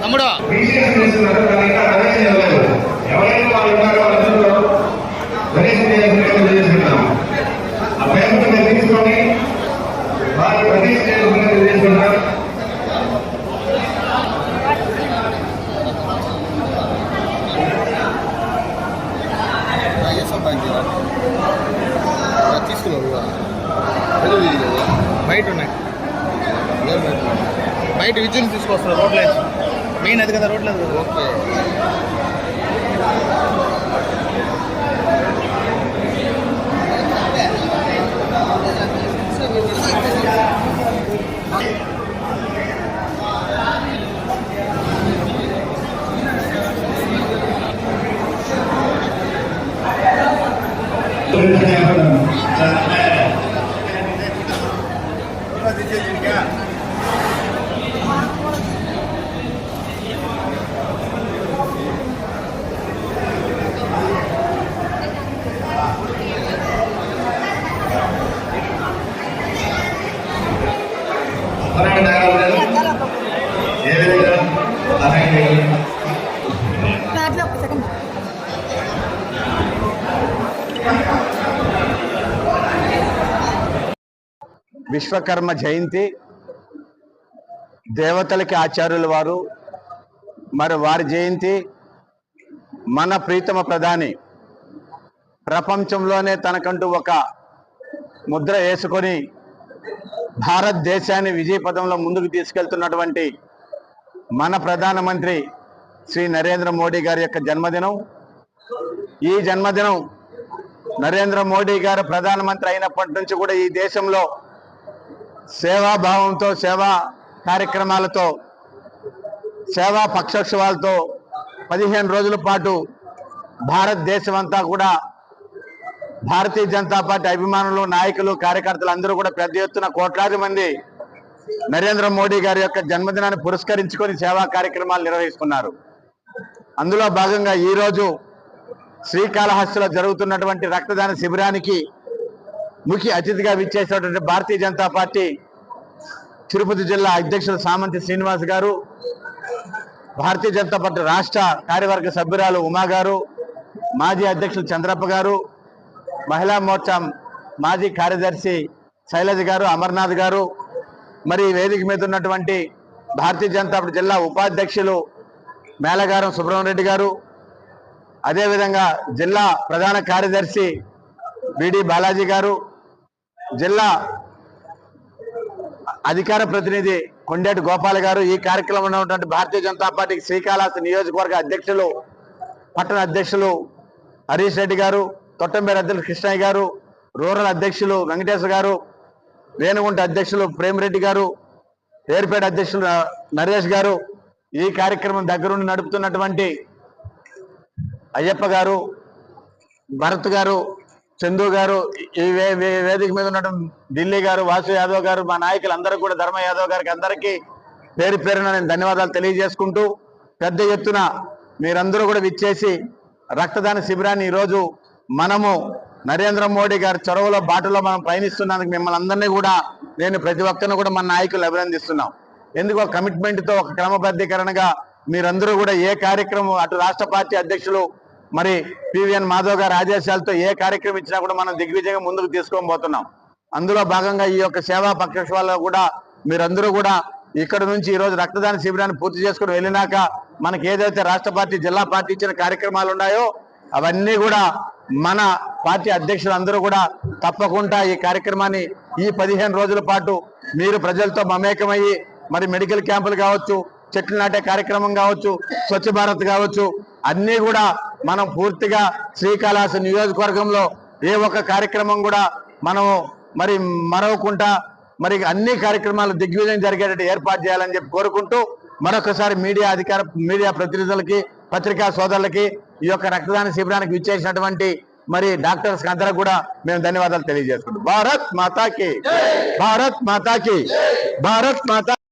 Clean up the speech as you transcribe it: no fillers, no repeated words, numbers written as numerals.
తమ్ముడు బయట ఉన్నాయి బయట విద్యుత్ తీసుకొస్తారు రోడ్లు మెయిన్ అది కదా రోడ్లు అది కదా. ఓకే విశ్వకర్మ జయంతి దేవతలకి ఆచార్యుల వారు మరి వారి జయంతి మన ప్రీతమ ప్రధాని ప్రపంచంలోనే తనకంటూ ఒక ముద్ర వేసుకొని భారతదేశాన్ని విజయపథంలో ముందుకు తీసుకెళ్తున్నటువంటి మన ప్రధానమంత్రి శ్రీ నరేంద్ర మోడీ గారి యొక్క జన్మదినం. ఈ జన్మదినం నరేంద్ర మోడీ గారు ప్రధానమంత్రి అయినప్పటి నుంచి కూడా ఈ దేశంలో సేవాభావంతో సేవా కార్యక్రమాలతో సేవా పక్షోత్సవాలతో 15 రోజుల పాటు భారతదేశం అంతా కూడా భారతీయ జనతా పార్టీ అభిమానులు నాయకులు కార్యకర్తలు అందరూ కూడా పెద్ద ఎత్తున కోట్లాది మంది నరేంద్ర మోడీ గారి యొక్క జన్మదినాన్ని పురస్కరించుకొని సేవా కార్యక్రమాలు నిర్వహిస్తున్నారు. అందులో భాగంగా ఈరోజు శ్రీకాళహస్తిలో జరుగుతున్నటువంటి రక్తదాన శిబిరానికి ముఖ్య అతిథిగా విచ్చేసినటువంటి భారతీయ జనతా పార్టీ తిరుపతి జిల్లా అధ్యక్షులు సామంతి శ్రీనివాస్ గారు, భారతీయ జనతా పార్టీ రాష్ట్ర కార్యవర్గ సభ్యురాలు ఉమా గారు, మాజీ అధ్యక్షులు చంద్రప్ప గారు, మహిళా మోర్చా మాజీ కార్యదర్శి శైలజ గారు, అమర్నాథ్ గారు, మరి వేదిక మీద ఉన్నటువంటి భారతీయ జనతా పార్టీ జిల్లా ఉపాధ్యక్షులు మేళగారం సుబ్రహ్మణ్యరెడ్డి గారు, అదేవిధంగా జిల్లా ప్రధాన కార్యదర్శి బిడి బాలాజీ గారు, జిల్లా అధికార ప్రతినిధి కొండేటి గోపాల్ గారు, ఈ కార్యక్రమంలో ఉన్నటువంటి భారతీయ జనతా పార్టీకి శ్రీకాళహస్తి నియోజకవర్గ అధ్యక్షులు పట్టణ అధ్యక్షులు హరీష్ రెడ్డి గారు, తొట్టంబేరు అధ్యక్షులు కృష్ణయ్య గారు, రూరల్ అధ్యక్షులు వెంకటేశ్వర గారు, రేణుగుంట అధ్యక్షులు ప్రేమిరెడ్డి గారు, ఏర్పేట అధ్యక్షులు నరేష్ గారు, ఈ కార్యక్రమం దగ్గరుండి నడుపుతున్నటువంటి అయ్యప్ప గారు, భరత్ గారు, చందు గారు, ఈ వేదిక మీద ఉన్నటువంటి ఢిల్లీ గారు, వాసు యాదవ్ గారు, మా నాయకులు అందరూ కూడా ధర్మ యాదవ్ గారికి అందరికీ పేరు పేరున నేను ధన్యవాదాలు తెలియజేసుకుంటూ, పెద్ద ఎత్తున మీరందరూ కూడా విచ్చేసి రక్తదాన శిబిరాన్ని ఈరోజు మనము నరేంద్ర మోడీ గారి చొరవలో బాటలో మనం పయనిస్తున్నందుకు మిమ్మల్ని అందరినీ కూడా నేను ప్రతి ఒక్కరిని కూడా మన నాయకులు అభినందిస్తున్నాం. ఎందుకు ఒక కమిట్మెంట్తో ఒక క్రమబద్ధీకరణగా మీరందరూ కూడా ఏ కార్యక్రమం అటు రాష్ట్ర పార్టీ అధ్యక్షులు మరి పివిఎన్ మాధవ్ గారి ఆదేశాలతో ఏ కార్యక్రమం ఇచ్చినా కూడా మనం దిగ్విజయంగా ముందుకు తీసుకోబోతున్నాం. అందులో భాగంగా ఈ యొక్క సేవా పక్షోత్సవాల్లో కూడా మీరందరూ కూడా ఇక్కడ నుంచి ఈరోజు రక్తదాన శిబిరాన్ని పూర్తి చేసుకుని వెళ్ళినాక మనకి ఏదైతే రాష్ట్ర పార్టీ జిల్లా పార్టీ ఇచ్చిన కార్యక్రమాలు ఉన్నాయో అవన్నీ కూడా మన పార్టీ అధ్యక్షులు అందరూ కూడా తప్పకుండా ఈ కార్యక్రమాన్ని ఈ 15 రోజుల పాటు మీరు ప్రజలతో మమేకమయ్యి మరి మెడికల్ క్యాంపులు కావచ్చు, చెట్లు నాటే కార్యక్రమం కావచ్చు, స్వచ్ఛ భారత్ కావచ్చు, అన్నీ కూడా మనం పూర్తిగా శ్రీకాళహస్తి నియోజకవర్గంలో ఏ ఒక్క కార్యక్రమం కూడా మనము మరి మరవకుండా మరి అన్ని కార్యక్రమాలు దిగ్విజయం జరిగేటట్టు ఏర్పాటు చేయాలని చెప్పి కోరుకుంటూ మరొకసారి మీడియా ప్రతినిధులకి పత్రికా సోదరులకి ఈ యొక్క రక్తదాన శిబిరానికి విచ్చేసినటువంటి మరి డాక్టర్స్ అందరూ కూడా మేము ధన్యవాదాలు తెలియజేసుకుంటాం. భారత్ మాతాకి, భారత్ మాతాకి, భారత్ మాతా.